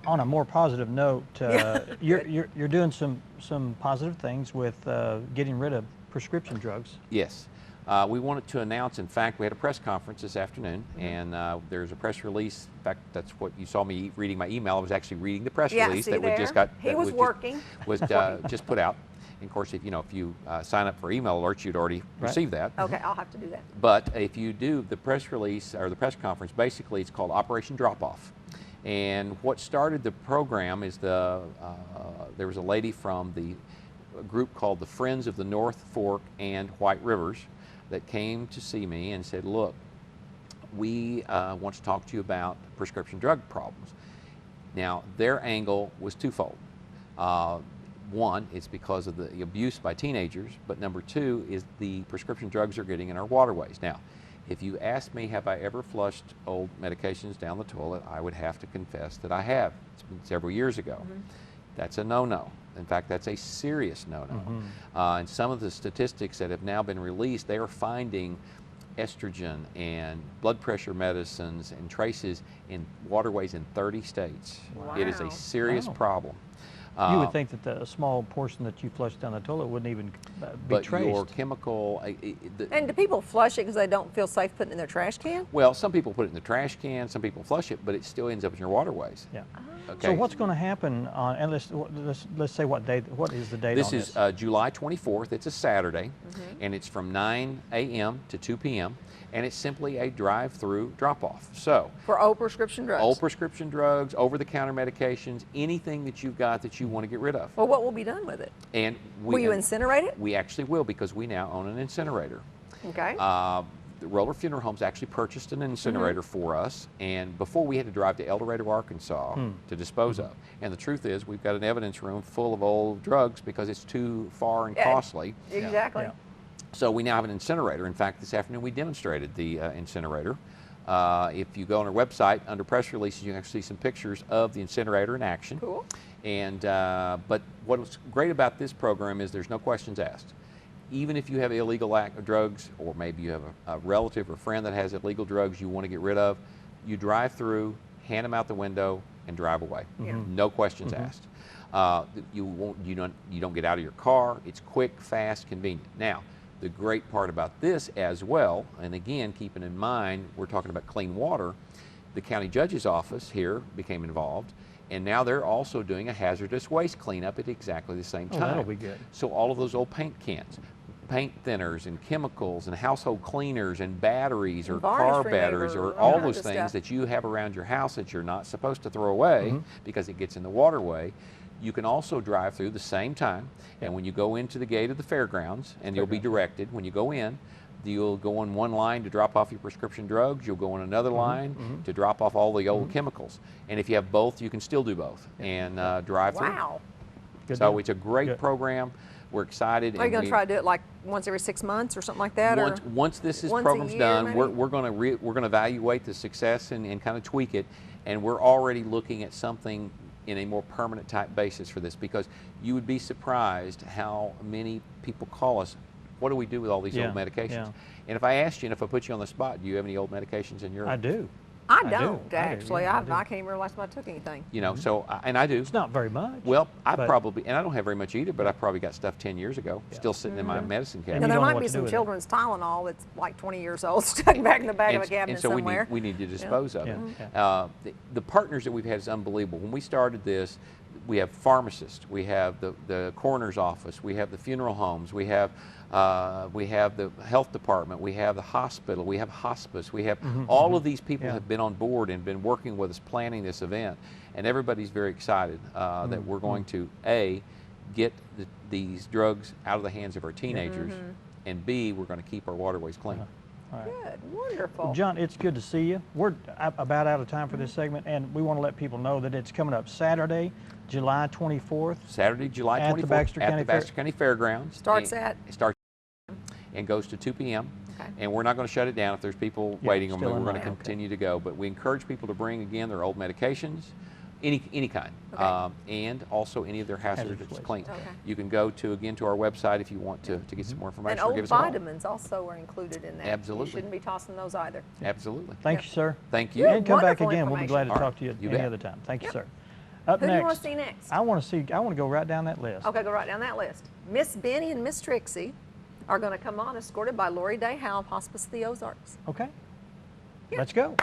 On a more positive note, you're doing some positive things with getting rid of prescription drugs. Yes. We wanted to announce, in fact, we had a press conference this afternoon, and there's a press release. In fact, that's what you saw me reading my email. I was actually reading the press release that we just got. He was working. Was just put out. And of course, if you sign up for email alerts, you'd already receive that. Okay, I'll have to do that. But if you do the press release or the press conference, basically it's called Operation Drop Off. And what started the program is there was a lady from the group called the Friends of the North Fork and White Rivers that came to see me and said, look, we want to talk to you about prescription drug problems. Now, their angle was twofold. One, it's because of the abuse by teenagers, but number two is the prescription drugs are getting in our waterways. Now, if you ask me, have I ever flushed old medications down the toilet, I would have to confess that I have. It's been several years ago. That's a no-no. In fact, that's a serious no-no. And some of the statistics that have now been released, they are finding estrogen and blood pressure medicines and traces in waterways in 30 states. Wow. It is a serious problem. You would think that the small portion that you flush down the toilet wouldn't even be traced. But your chemical... And do people flush it because they don't feel safe putting it in their trash can? Well, some people put it in the trash can, some people flush it, but it still ends up in your waterways. Yeah. Okay. So what's going to happen on, and let's say what is the date this on is this? July 24th. It's a Saturday, and it's from 9 a.m. to 2 p.m., and it's simply a drive-through drop-off. So For old prescription drugs? old prescription drugs, over-the-counter medications, anything that you've got that you want to get rid of. Well, what will be done with it? And Will you incinerate it? We actually will, because we now own an incinerator. Okay. The Roller Funeral Homes actually purchased an incinerator for us, and before we had to drive to El Dorado, Arkansas to dispose of. And the truth is, we've got an evidence room full of old drugs because it's too far and costly. Exactly. Yeah. So we now have an incinerator. In fact, this afternoon we demonstrated the incinerator. If you go on our website, under press releases, you can actually see some pictures of the incinerator in action. Cool. And but what's great about this program is there's no questions asked. Even if you have illegal drugs, or maybe you have a relative or friend that has illegal drugs you want to get rid of, you drive through, hand them out the window, and drive away. No questions asked. You don't get out of your car. It's quick, fast, convenient. Now, the great part about this as well, and again, keeping in mind we're talking about clean water, the county judge's office here became involved, and now they're also doing a hazardous waste cleanup at exactly the same time. That'll be good. So all of those old paint cans, paint thinners and chemicals and household cleaners and batteries or car batteries or all those things that you have around your house that you're not supposed to throw away because it gets in the waterway, you can also drive through the same time. And when you go into the gate of the fairgrounds, and you'll be directed, when you go in, you'll go on one line to drop off your prescription drugs, you'll go on another line to drop off all the old chemicals. And if you have both, you can still do both and drive through. Wow. So it's a great program. We're excited. Are you going to try to do it like once every 6 months or something like that? Once this once program's a year, done, maybe? we're going to evaluate the success and kind of tweak it. And we're already looking at something in a more permanent type basis for this, because you would be surprised how many people call us, what do we do with all these old medications? And if I asked you, and if I put you on the spot, do you have any old medications in your... I do. I don't, actually. I I can't even realize if I took anything. You know, so, and I do. It's not very much. Well, I probably, and I don't have very much either, but I probably got stuff 10 years ago, still sitting in my medicine cabinet. Now, there might be some children's Tylenol that's like 20 years old stuck back in the back of a cabinet somewhere. We need to dispose of it. The partners that we've had is unbelievable. When we started this, we have pharmacists, we have the coroner's office, we have the funeral homes, we have the health department, we have the hospital, we have hospice, we have all of these people have been on board and been working with us planning this event, and everybody's very excited that we're going to get these drugs out of the hands of our teenagers, and B, we're going to keep our waterways clean. All right. Good, wonderful. Well, John, it's good to see you. We're about out of time for this segment, and we want to let people know that it's coming up Saturday, July 24th. Saturday, July 24th at the Baxter County Fairgrounds. Starts and goes to 2 p.m. Okay. And we're not going to shut it down if there's people waiting on it. We're going to continue to go. But we encourage people to bring, again, their old medications, any kind, and also any of their hazardous clean. You can go to our website if you want to get some more information. And old give us a call. vitamins also are included in that. Absolutely. You shouldn't be tossing those either. Absolutely. Thank you, sir. Thank you. And come back again. We'll be glad to talk to you You any bet. other time. Thank you, sir. Up Who do you want next, to see next? I want to go right down that list. Okay, go right down that list. Miss Benny and Miss Trixie are going to come on, escorted by Lori Day Howe of Hospice of the Ozarks. Okay. Yeah. Let's go.